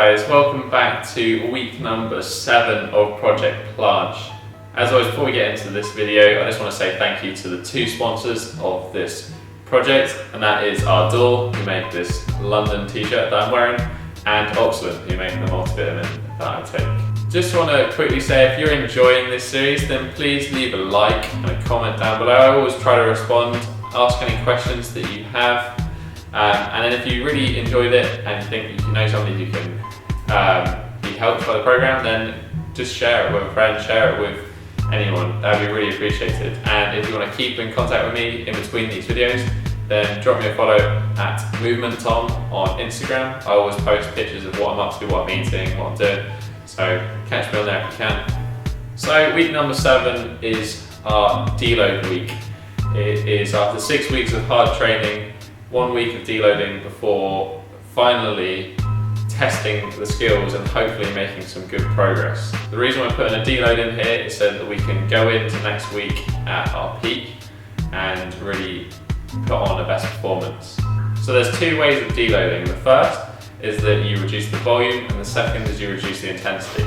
guys, welcome back to week number 7 of Project Planche. As always, before we get into this video, I just want to say thank you to the 2 sponsors of this project, and that is Ardor, who make this London t-shirt that I'm wearing, and Oxford, who make the multivitamin that I take. Just want to quickly say, if you're enjoying this series, then please leave a like and a comment down below. I always try to respond, ask any questions that you have. And then if you really enjoyed it and think you know somebody who can be helped by the program, then just share it with a friend, share it with anyone. That would be really appreciated. And if you want to keep in contact with me in between these videos, then drop me a follow at MovementTom on Instagram. I always post pictures of what I'm up to, what I'm eating, what I'm doing. So catch me on there if you can. So week number 7 is our deload week. It is after 6 weeks of hard training, 1 week of deloading before finally testing the skills and hopefully making some good progress. The reason we're putting a deload in here is so that we can go into next week at our peak and really put on a best performance. So there's 2 ways of deloading. The first is that you reduce the volume, and the second is you reduce the intensity.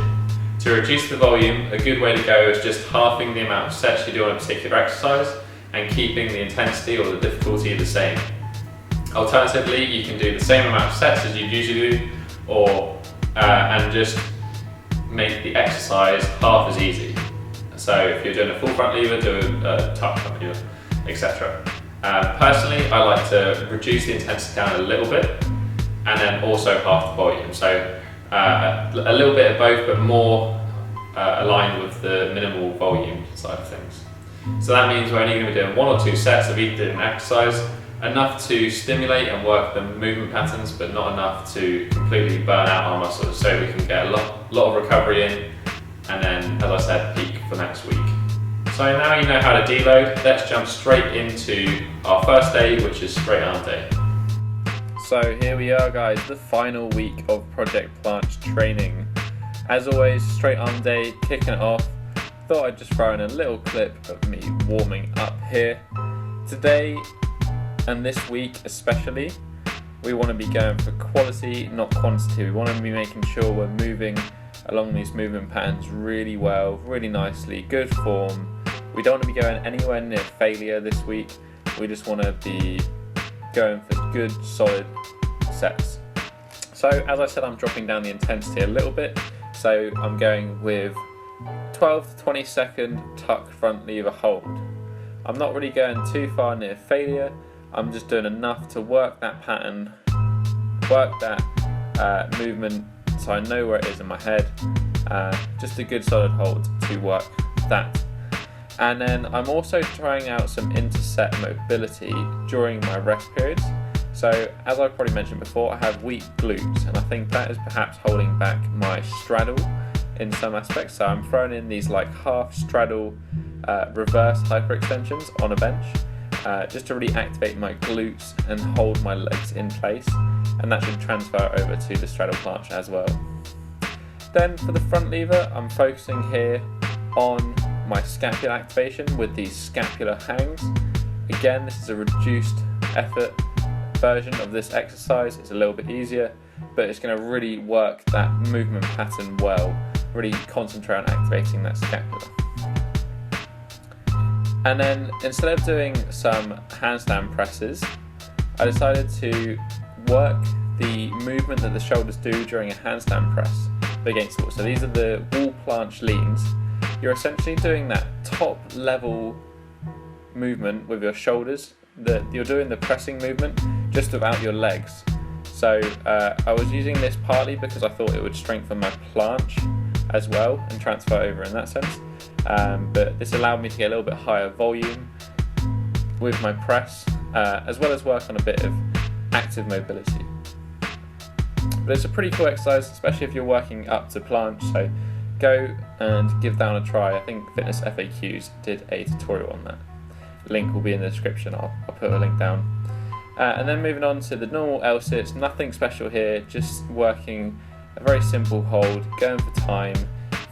To reduce the volume, a good way to go is just halving the amount of sets you do on a particular exercise and keeping the intensity or the difficulty the same. Alternatively, you can do the same amount of sets as you usually do, and just make the exercise half as easy. So if you're doing a full front lever, do a tuck front lever, etc. Personally, I like to reduce the intensity down a little bit and then also half the volume. So a little bit of both, but more aligned with the minimal volume side of things. So that means we're only going to be doing 1 or 2 sets of each different exercise, enough to stimulate and work the movement patterns, but not enough to completely burn out our muscles, so we can get a lot of recovery in, and then, as I said, peak for next week. So now you know how to deload, let's jump straight into our first day, which is straight arm day. So here we are, guys, the final week of Project Planche training. As always, straight arm day, kicking it off. Thought I'd just throw in a little clip of me warming up here. Today, and this week especially, we want to be going for quality, not quantity. We want to be making sure we're moving along these movement patterns really well, really nicely, good form. We don't want to be going anywhere near failure this week. We just want to be going for good, solid sets. So as I said, I'm dropping down the intensity a little bit. So I'm going with 12 to 20 second tuck front lever hold. I'm not really going too far near failure. I'm just doing enough to work that pattern, work that movement, so I know where it is in my head. Just a good solid hold to work that. And then I'm also trying out some interset mobility during my rest periods. So as I've probably mentioned before, I have weak glutes, and I think that is perhaps holding back my straddle in some aspects. So I'm throwing in these like half straddle reverse hyperextensions on a bench. Just to really activate my glutes and hold my legs in place, and that should transfer over to the straddle planche as well. Then for the front lever, I'm focusing here on my scapular activation with these scapular hangs. Again, this is a reduced effort version of this exercise. It's a little bit easier, but it's going to really work that movement pattern well, really concentrate on activating that scapula. And then instead of doing some handstand presses, I decided to work the movement that the shoulders do during a handstand press against the wall. So these are the wall planche leans. You're essentially doing that top level movement with your shoulders. You're doing the pressing movement just without your legs. So I was using this partly because I thought it would strengthen my planche as well and transfer over in that sense. But this allowed me to get a little bit higher volume with my press, as well as work on a bit of active mobility. But it's a pretty cool exercise, especially if you're working up to planche, so go and give that a try. I think FITNESSFAQs did a tutorial on that. Link will be in the description, I'll put a link down. And then moving on to the normal L-sits, nothing special here, just working a very simple hold, going for time,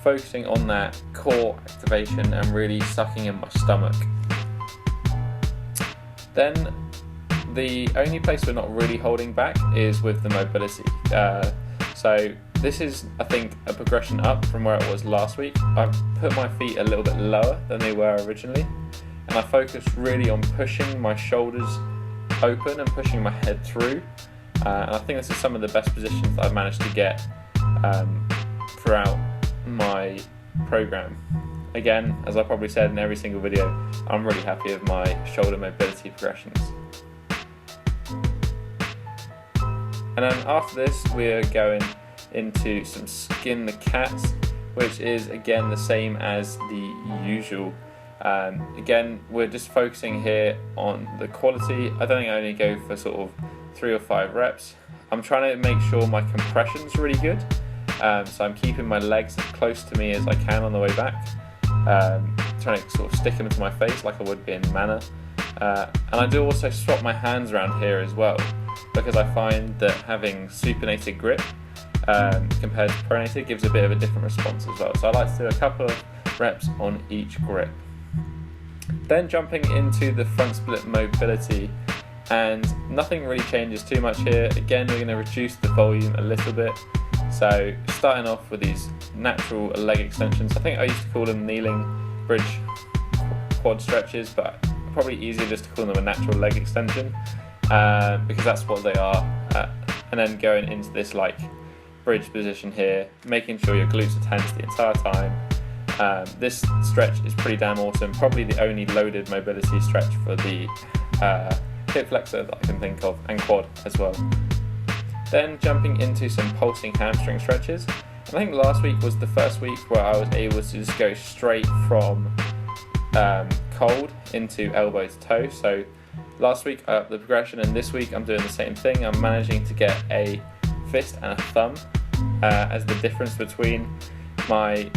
focusing on that core activation and really sucking in my stomach. Then the only place we're not really holding back is with the mobility. So this is, I think, a progression up from where it was last week. I've put my feet a little bit lower than they were originally, and I focused really on pushing my shoulders open and pushing my head through. And I think this is some of the best positions that I've managed to get throughout my program. Again, as I probably said in every single video, I'm really happy with my shoulder mobility progressions. And then after this, we're going into some skin the cats, which is again the same as the usual. Again, we're just focusing here on the quality. I don't think I only go for sort of 3 or 5 reps. I'm trying to make sure my compression's really good. So I'm keeping my legs as close to me as I can on the way back. Trying to sort of stick them into my face like I would be in manner. And I do also swap my hands around here as well, because I find that having supinated grip compared to pronated gives a bit of a different response as well. So I like to do a couple of reps on each grip. Then jumping into the front split mobility, and nothing really changes too much here. Again, we're going to reduce the volume a little bit. So starting off with these natural leg extensions. I think I used to call them kneeling bridge quad stretches, but probably easier just to call them a natural leg extension because that's what they are. And then going into this like bridge position here, making sure your glutes are tense the entire time. This stretch is pretty damn awesome, probably the only loaded mobility stretch for the hip flexor that I can think of, and quad as well. Then jumping into some pulsing hamstring stretches. And I think last week was the first week where I was able to just go straight from cold into elbow to toe. So last week I upped the progression, and this week I'm doing the same thing. I'm managing to get a fist and a thumb as the difference between my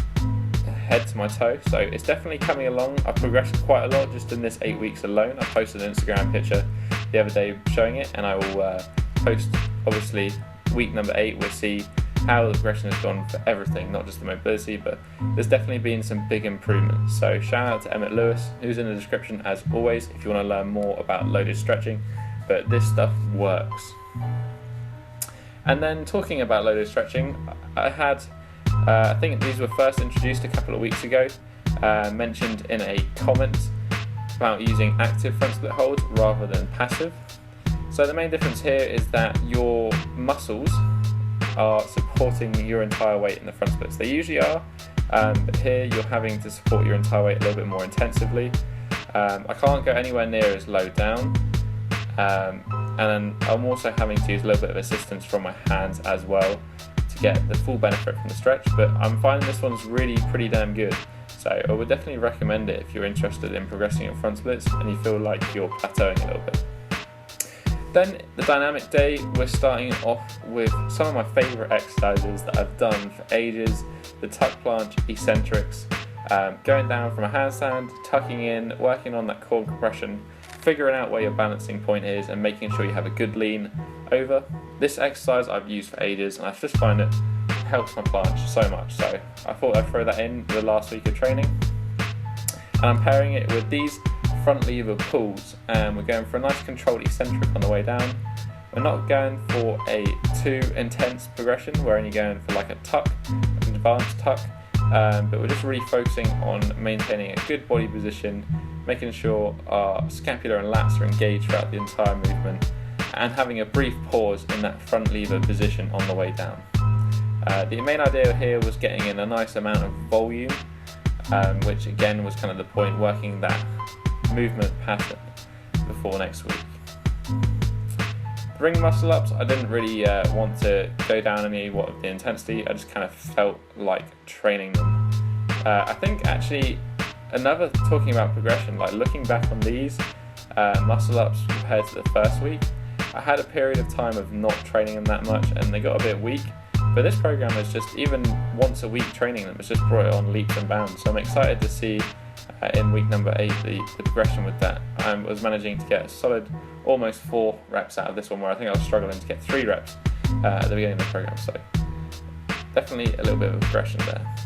head to my toe. So it's definitely coming along. I've progressed quite a lot just in this 8 weeks alone. I posted an Instagram picture the other day showing it, and I will post obviously week number 8. We'll see how the progression has gone for everything, not just the mobility, but there's definitely been some big improvements. So shout out to EMMET Lewis, who's in the description as always if you want to learn more about loaded stretching, but this stuff works. And then talking about loaded stretching, I had I think these were first introduced a couple of weeks ago, mentioned in a comment about using active front split holds rather than passive. So the main difference here is that your muscles are supporting your entire weight in the front splits. They usually are, but here you're having to support your entire weight a little bit more intensively. I can't go anywhere near as low down, and then I'm also having to use a little bit of assistance from my hands as well to get the full benefit from the stretch, but I'm finding this one's really pretty damn good. So I would definitely recommend it if you're interested in progressing your front splits and you feel like you're plateauing a little bit. Then the dynamic day, we're starting off with some of my favourite exercises that I've done for ages, the tuck planche eccentrics, going down from a handstand, tucking in, working on that core compression, figuring out where your balancing point is and making sure you have a good lean over. This exercise I've used for ages and I just find it helps my planche so much, so I thought I'd throw that in the last week of training. And I'm pairing it with these front lever pulls, and we're going for a nice controlled eccentric on the way down. We're not going for a too intense progression, we're only going for like a tuck, an advanced tuck, but we're just really focusing on maintaining a good body position, making sure our scapula and lats are engaged throughout the entire movement, and having a brief pause in that front lever position on the way down. The main idea here was getting in a nice amount of volume, which again was kind of the point, working that movement pattern before next week. Ring muscle ups, I didn't really want to go down any of the intensity, I just kind of felt like training them. I think actually talking about progression, like looking back on these muscle ups compared to the first week, I had a period of time of not training them that much and they got a bit weak, but this program is just, even once a week training them, it's just brought it on leaps and bounds. So I'm excited to see in week number 8 the progression with that. I was managing to get a solid almost 4 reps out of this one, where I think I was struggling to get 3 reps at the beginning of the program, so definitely a little bit of a progression there.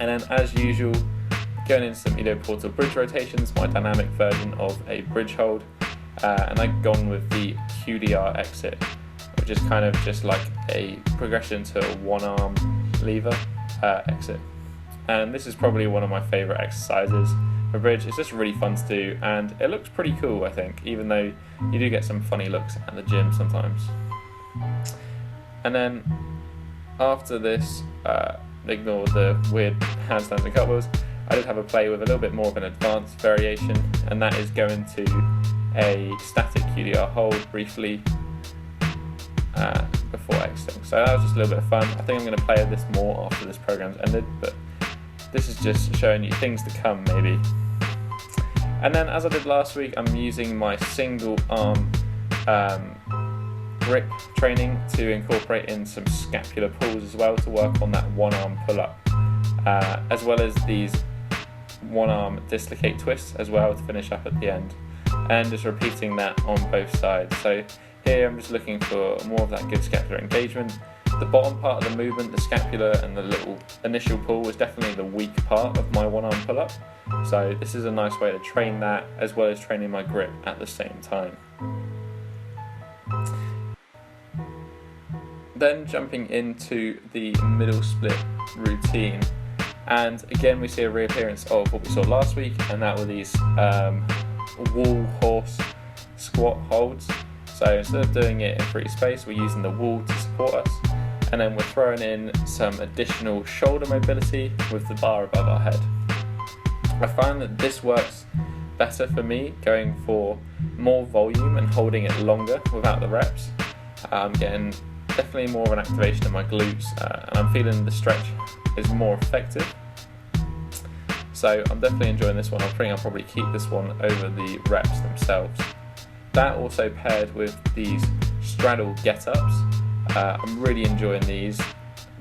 And then as usual, going into some ilioportal bridge rotations, my dynamic version of a bridge hold, and I've gone with the QDR exit, which is kind of just like a progression to a one arm lever exit. And this is probably one of my favourite exercises for bridge. It's just really fun to do, and it looks pretty cool, I think, even though you do get some funny looks at the gym sometimes. And then after this, ignore the weird handstands and cartwheels, I did have a play with a little bit more of an advanced variation, and that is going to a static QDR hold briefly before exiting. So that was just a little bit of fun. I think I'm going to play this more after this program's ended, but this is just showing you things to come maybe. And then, as I did last week, I'm using my single arm grip training to incorporate in some scapular pulls as well to work on that one arm pull up, as well as these one arm dislocate twists as well to finish up at the end, and just repeating that on both sides. So here I'm just looking for more of that good scapular engagement. The bottom part of the movement, the scapula and the little initial pull, was definitely the weak part of my one arm pull up. So this is a nice way to train that as well as training my grip at the same time. Then jumping into the middle split routine, and again we see a reappearance of what we saw last week, and that were these wall horse squat holds. So instead of doing it in free space, we're using the wall to support us, and then we're throwing in some additional shoulder mobility with the bar above our head. I find that this works better for me, going for more volume and holding it longer without the reps. I'm getting definitely more of an activation of my glutes, and I'm feeling the stretch is more effective. So I'm definitely enjoying this one. I think I'll probably keep this one over the reps themselves. That also paired with these straddle get-ups. I'm really enjoying these,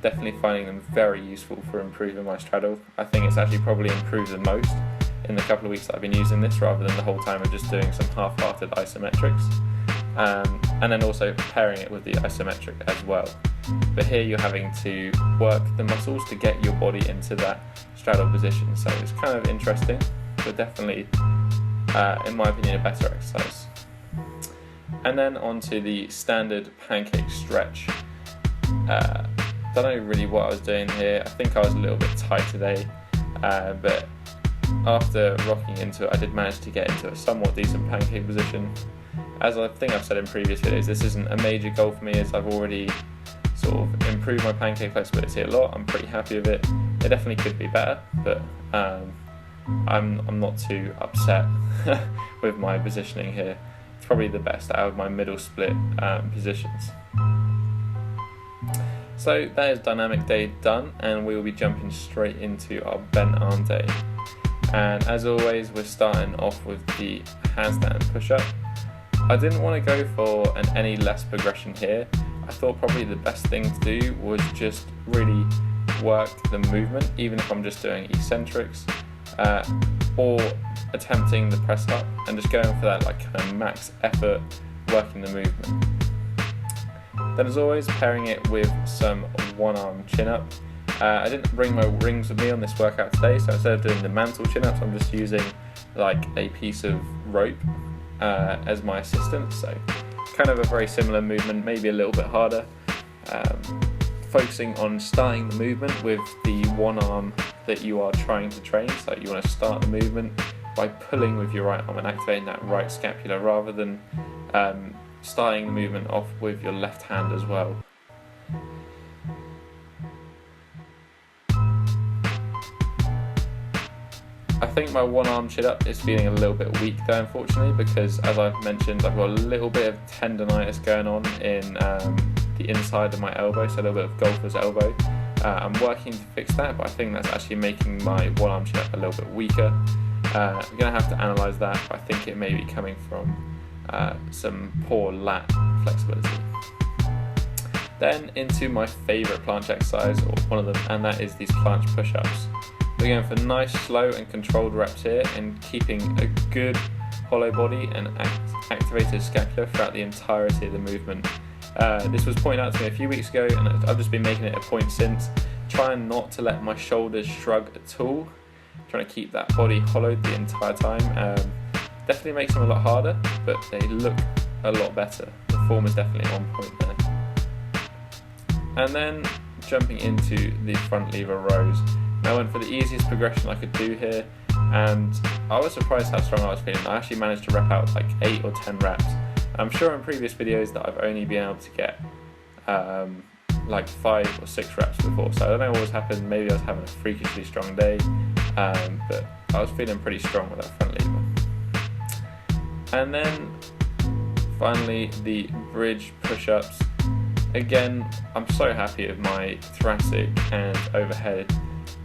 definitely finding them very useful for improving my straddle. I think it's actually probably improved the most in the couple of weeks that I've been using this, rather than the whole time of just doing some half-hearted isometrics. And then also pairing it with the isometric as well. But here you're having to work the muscles to get your body into that straddle position. So it's kind of interesting, but definitely, in my opinion, a better exercise. And then onto the standard pancake stretch. Don't know really what I was doing here. I think I was a little bit tight today, but after rocking into it, I did manage to get into a somewhat decent pancake position. As I think I've said in previous videos, this isn't a major goal for me, as I've already sort of improved my pancake flexibility a lot. I'm pretty happy with it. It definitely could be better, but I'm not too upset with my positioning here. It's probably the best out of my middle split positions. So that is dynamic day done, and we will be jumping straight into our bent arm day. And as always, we're starting off with the handstand push-up. I didn't want to go for an any less progression here. I thought probably the best thing to do was just really work the movement, even if I'm just doing eccentrics, or attempting the press up, and just going for that like kind of max effort, working the movement. Then as always, pairing it with some one arm chin up. I didn't bring my rings with me on this workout today, so instead of doing the mantle chin ups, I'm just using like a piece of rope as my assistant. So kind of a very similar movement, maybe a little bit harder, focusing on starting the movement with the one arm that you are trying to train. So you want to start the movement by pulling with your right arm and activating that right scapula, rather than starting the movement off with your left hand as well. I think my one arm chin up is feeling a little bit weak though, unfortunately, because as I've mentioned, I've got a little bit of tendonitis going on in the inside of my elbow, so a little bit of golfer's elbow. I'm working to fix that, but I think that's actually making my one arm chin up a little bit weaker. I'm going to have to analyse that, but I think it may be coming from some poor lat flexibility. Then into my favourite planche exercise, or one of them, and that is these planche push-ups. We're going for nice, slow and controlled reps here, and keeping a good hollow body and activated scapula throughout the entirety of the movement. This was pointed out to me a few weeks ago, and I've just been making it a point since, trying not to let my shoulders shrug at all, trying to keep that body hollowed the entire time. Definitely makes them a lot harder, but they look a lot better. The form is definitely on point there. And then jumping into the front lever rows. I went for the easiest progression I could do here, and I was surprised how strong I was feeling. I actually managed to rep out like 8 or 10 reps. I'm sure in previous videos that I've only been able to get like 5 or 6 reps before, so I don't know what was happening. Maybe I was having a freakishly strong day, but I was feeling pretty strong with that front lever. And then finally the bridge push-ups. Again, I'm so happy with my thoracic and overhead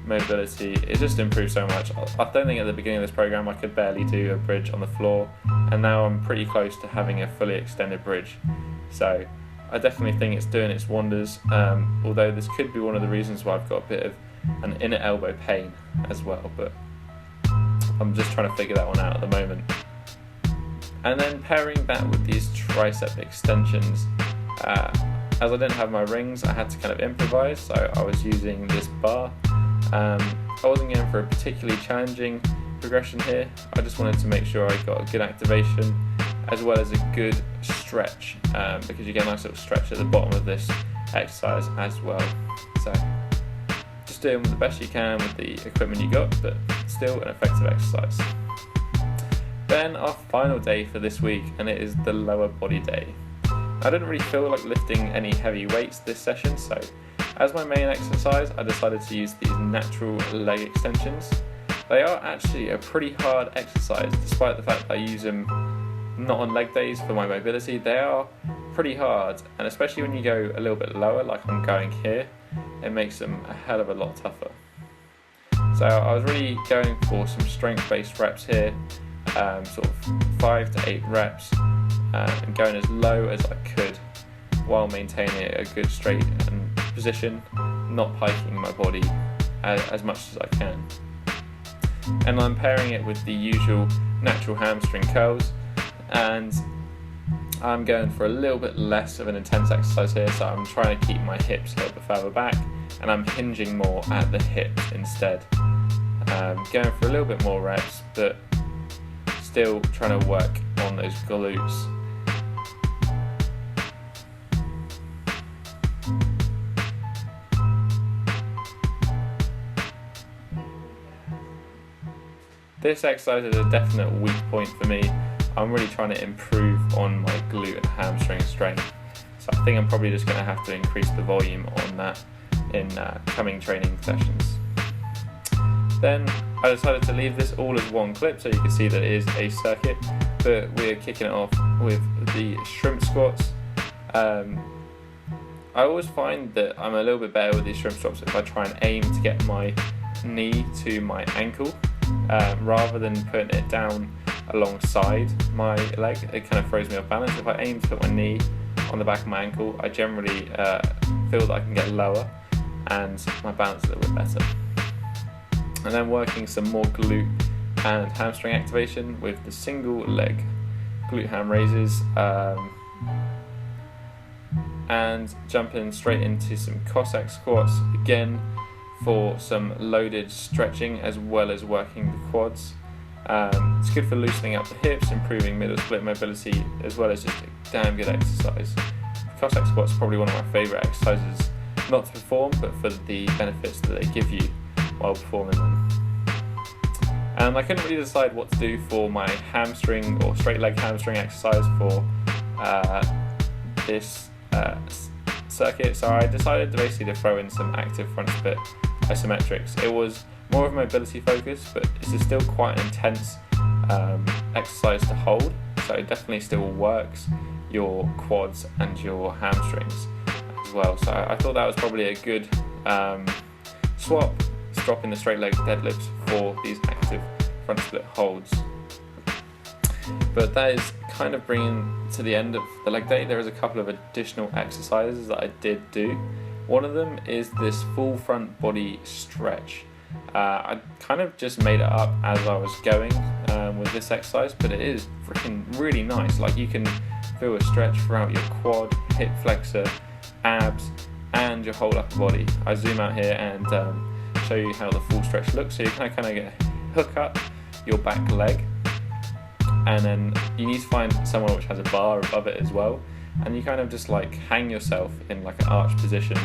mobility. It just improved so much. I don't think at the beginning of this program I could barely do a bridge on the floor, and now I'm pretty close to having a fully extended bridge. So I definitely think it's doing its wonders, although this could be one of the reasons why I've got a bit of an inner elbow pain as well, but I'm just trying to figure that one out at the moment. And then pairing that with these tricep extensions, as I didn't have my rings, I had to kind of improvise, so I was using this bar. I wasn't going for a particularly challenging progression here. I just wanted to make sure I got a good activation as well as a good stretch, because you get a nice little stretch at the bottom of this exercise as well. So just doing the best you can with the equipment you got, but still an effective exercise. Then our final day for this week, and it is the lower body day. I didn't really feel like lifting any heavy weights this session, so as my main exercise I decided to use these natural leg extensions. They are actually a pretty hard exercise, despite the fact that I use them not on leg days for my mobility. They are pretty hard, and especially when you go a little bit lower like I'm going here, it makes them a hell of a lot tougher. So I was really going for some strength based reps here, sort of 5 to 8 reps, and going as low as I could while maintaining a good straight position, not piking my body as much as I can. And I'm pairing it with the usual natural hamstring curls, and I'm going for a little bit less of an intense exercise here, so I'm trying to keep my hips a little bit further back, and I'm hinging more at the hips instead. Going for a little bit more reps, but still trying to work on those glutes. This exercise is a definite weak point for me. I'm really trying to improve on my glute and hamstring strength, so I think I'm probably just going to have to increase the volume on that in coming training sessions. Then I decided to leave this all as one clip, so you can see that it is a circuit, but we're kicking it off with the shrimp squats. I always find that I'm a little bit better with these shrimp squats if I try and aim to get my knee to my ankle, rather than putting it down alongside my leg. It kind of throws me off balance. If I aim to put my knee on the back of my ankle, I generally feel that I can get lower and my balance a little bit better. And then working some more glute and hamstring activation with the single leg glute ham raises, and jumping straight into some Cossack squats again for some loaded stretching as well as working the quads. It's good for loosening up the hips, improving middle split mobility, as well as just a damn good exercise. Cossack squats are probably one of my favourite exercises, not to perform, but for the benefits that they give you while performing them. I couldn't really decide what to do for my hamstring or straight leg hamstring exercise for this circuit, so I decided to basically throw in some active front split isometrics. It was more of a mobility focus, but this is still quite an intense exercise to hold, so it definitely still works your quads and your hamstrings as well. So I thought that was probably a good swap, dropping the straight leg deadlifts for these active front split holds. But that is kind of bringing to the end of the leg day. There is a couple of additional exercises that I did do. One of them is this full front body stretch. I kind of just made it up as I was going with this exercise, but it is freaking really nice. Like, you can feel a stretch throughout your quad, hip flexor, abs, and your whole upper body. I zoom out here and show you how the full stretch looks. So you can kind of hook up your back leg, and then you need to find somewhere which has a bar above it as well, and you kind of just like hang yourself in like an arch position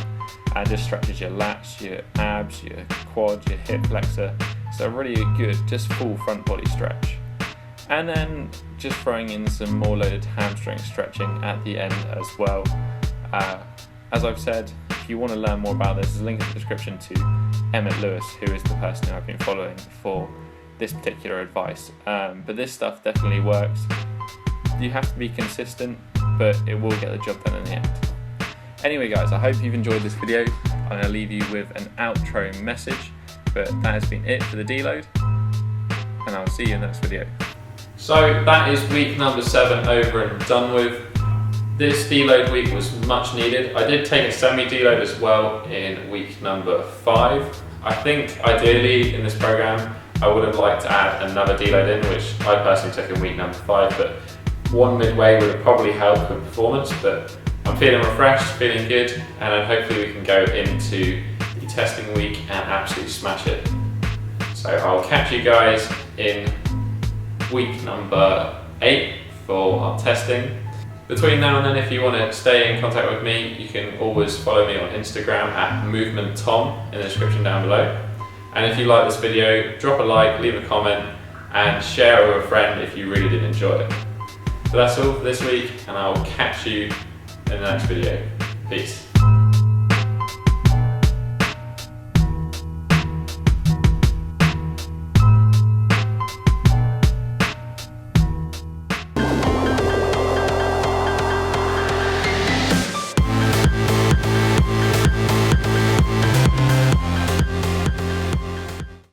and just stretches your lats, your abs, your quad, your hip flexor. So really good, just full front body stretch. And then just throwing in some more loaded hamstring stretching at the end as well. As I've said, if you want to learn more about this, there's a link in the description to EMMET Lewis, who is the person who I've been following for this particular advice. But this stuff definitely works. You have to be consistent, but it will get the job done in the end. Anyway guys, I hope you've enjoyed this video. I'm going to leave you with an outro message, but that has been it for the deload, and I'll see you in the next video. So that is week number 7 over and done with. This deload week was much needed. I did take a semi-deload as well in week number 5. I think ideally in this program I would have liked to add another deload in, which I personally took in week number 5, but one midway would have probably helped with performance. But I'm feeling refreshed, feeling good, and then hopefully we can go into the testing week and absolutely smash it. So I'll catch you guys in week number 8 for our testing. Between now and then, if you want to stay in contact with me, you can always follow me on Instagram at movementtom in the description down below. And if you like this video, drop a like, leave a comment, and share it with a friend if you really did enjoy it. So that's all for this week, and I will catch you in the next video. Peace.